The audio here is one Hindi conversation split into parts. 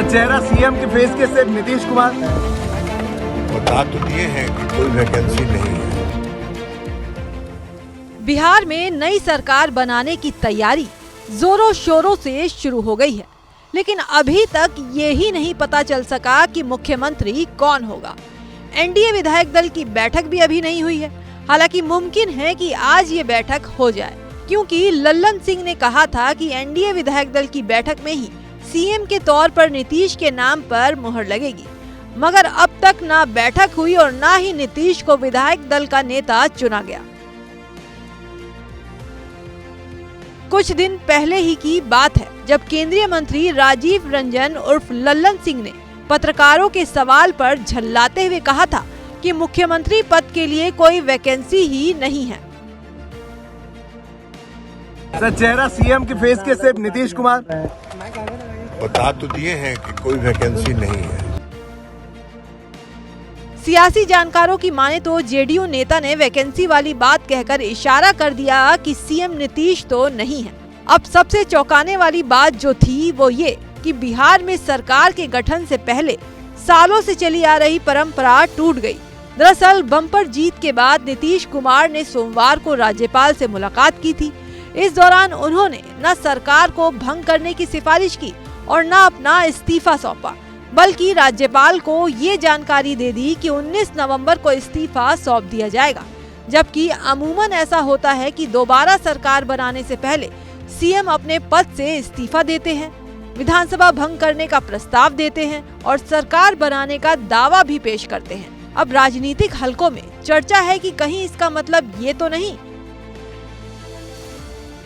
सर, चेहरा सीएम के फेस के सिर्फ नीतीश कुमार। बता तो दिए हैं कि कोई वैकेंसी नहीं है। बिहार में नई सरकार बनाने की तैयारी जोरों शोरों से शुरू हो गई है, लेकिन अभी तक ये ही नहीं पता चल सका कि मुख्यमंत्री कौन होगा। एनडीए विधायक दल की बैठक भी अभी नहीं हुई है। हालांकि मुमकिन है कि आज ये बैठक हो जाए, क्योंकि लल्लन सिंह ने कहा था कि एनडीए विधायक दल की बैठक में ही सीएम के तौर पर नीतीश के नाम पर मुहर लगेगी। मगर अब तक ना बैठक हुई और ना ही नीतीश को विधायक दल का नेता चुना गया। कुछ दिन पहले ही की बात है जब केंद्रीय मंत्री राजीव रंजन उर्फ लल्लन सिंह ने पत्रकारों के सवाल पर झल्लाते हुए कहा था कि मुख्यमंत्री पद के लिए कोई वैकेंसी ही नहीं है। सर, चेहरा सीएम के फेस के सिर्फ नीतीश कुमार। बता तो दिए हैं कि कोई वैकेंसी नहीं है। सियासी जानकारों की माने तो जेडीयू नेता ने वैकेंसी वाली बात कहकर इशारा कर दिया कि सीएम नीतीश तो नहीं है। अब सबसे चौंकाने वाली बात जो थी वो ये कि बिहार में सरकार के गठन से पहले सालों से चली आ रही परंपरा टूट गई। दरअसल बम्पर जीत के बाद नीतीश कुमार ने सोमवार को राज्यपाल से मुलाकात की थी। इस दौरान उन्होंने न सरकार को भंग करने की सिफारिश की और न अपना इस्तीफा सौंपा, बल्कि राज्यपाल को ये जानकारी दे दी कि 19 नवंबर को इस्तीफा सौंप दिया जाएगा। जबकि अमूमन ऐसा होता है कि दोबारा सरकार बनाने से पहले सीएम अपने पद से इस्तीफा देते हैं, विधानसभा भंग करने का प्रस्ताव देते हैं और सरकार बनाने का दावा भी पेश करते हैं। अब राजनीतिक हलकों में चर्चा है कि कहीं इसका मतलब ये तो नहीं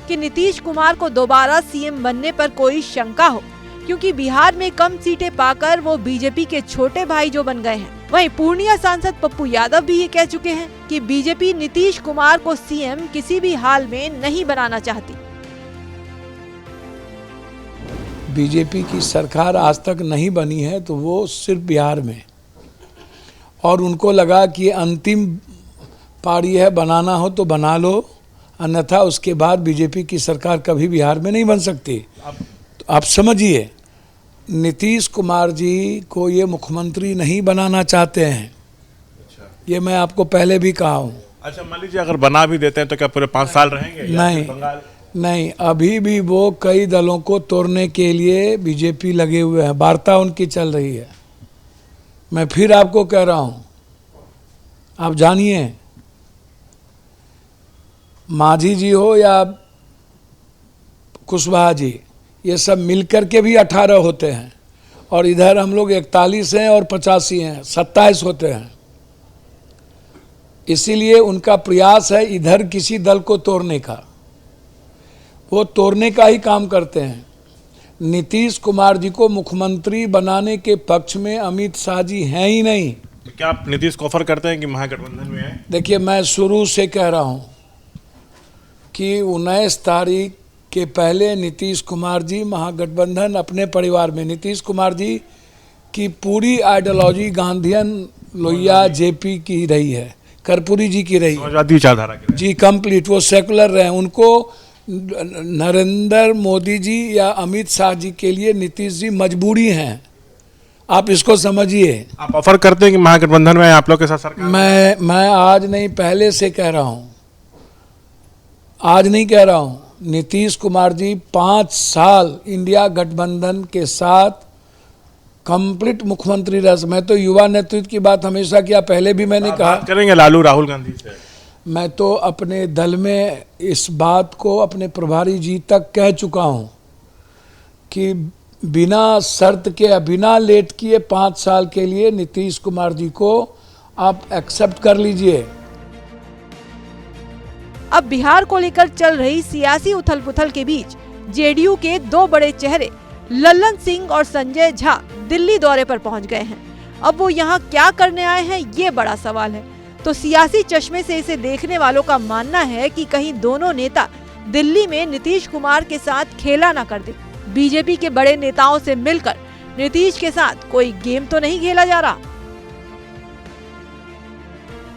कि नीतीश कुमार को दोबारा सीएम बनने पर कोई शंका हो, क्योंकि बिहार में कम सीटें पाकर वो बीजेपी के छोटे भाई जो बन गए हैं। वहीं पूर्णिया सांसद पप्पू यादव भी ये कह चुके हैं कि बीजेपी नीतीश कुमार को सीएम किसी भी हाल में नहीं बनाना चाहती। बीजेपी की सरकार आज तक नहीं बनी है तो वो सिर्फ बिहार में, और उनको लगा कि अंतिम पारी है, बनाना हो तो बना लो, अन्यथा उसके बाद बीजेपी की सरकार कभी बिहार में नहीं बन सकती। तो आप समझिए, नीतीश कुमार जी को ये मुख्यमंत्री नहीं बनाना चाहते हैं। अच्छा। ये मैं आपको पहले भी कहा हूँ। अच्छा, मान लीजिए अगर बना भी देते हैं तो क्या पूरे 5 साल रहेंगे? नहीं, अभी भी वो कई दलों को तोड़ने के लिए बीजेपी लगे हुए हैं, वार्ता उनकी चल रही है। मैं फिर आपको कह रहा हूँ, आप जानिए, मांझी जी हो या कुशवाहा जी, ये सब मिलकर के भी 18 होते हैं, और इधर हम लोग 41 हैं और 85 हैं, 27 होते हैं। इसीलिए उनका प्रयास है इधर किसी दल को तोड़ने का, वो तोड़ने का ही काम करते हैं। नीतीश कुमार जी को मुख्यमंत्री बनाने के पक्ष में अमित शाह जी हैं ही नहीं। तो क्या आप नीतीश को ऑफर करते हैं कि महागठबंधन में है? देखिए, मैं शुरू से कह रहा हूँ कि 19 तारीख के पहले नीतीश कुमार जी महागठबंधन अपने परिवार में, नीतीश कुमार जी की पूरी आइडियोलॉजी गांधीयन लोहिया जेपी की रही है, कर्पूरी जी की रही है, समाजवादी विचारधारा की जी कंप्लीट। वो सेकुलर रहे, उनको नरेंद्र मोदी जी या अमित शाह जी के लिए नीतीश जी मजबूरी हैं। आप इसको समझिए। आप ऑफर करते हैं कि महागठबंधन में आप लोग के साथ सरकार? मैं आज नहीं, पहले से कह रहा हूँ, आज नहीं कह रहा हूँ। नीतीश कुमार जी 5 साल इंडिया गठबंधन के साथ कंप्लीट मुख्यमंत्री रह। मैं तो युवा नेतृत्व की बात हमेशा किया, पहले भी मैंने कहा। बात करेंगे लालू राहुल गांधी से। मैं तो अपने दल में इस बात को अपने प्रभारी जी तक कह चुका हूं कि बिना शर्त के, बिना लेट किए 5 साल के लिए नीतीश कुमार जी को आप एक्सेप्ट कर लीजिए। अब बिहार को लेकर चल रही सियासी उथल-पुथल के बीच जेडीयू के 2 बड़े चेहरे लल्लन सिंह और संजय झा दिल्ली दौरे पर पहुंच गए हैं। अब वो यहाँ क्या करने आए हैं, ये बड़ा सवाल है। तो सियासी चश्मे से इसे देखने वालों का मानना है कि कहीं दोनों नेता दिल्ली में नीतीश कुमार के साथ खेला ना कर दे। बीजेपी के बड़े नेताओं से मिलकर नीतीश के साथ कोई गेम तो नहीं खेला जा रहा।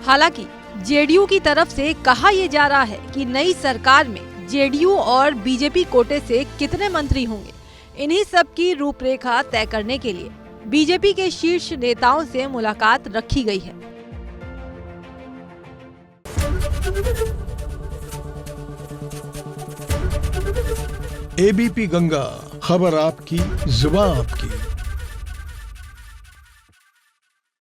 हालांकि जेडीयू की तरफ से कहा यह जा रहा है कि नई सरकार में जेडीयू और बीजेपी कोटे से कितने मंत्री होंगे, इन्हीं सब की रूपरेखा तय करने के लिए बीजेपी के शीर्ष नेताओं से मुलाकात रखी गई है। एबीपी गंगा, खबर आपकी, जुबान आपकी।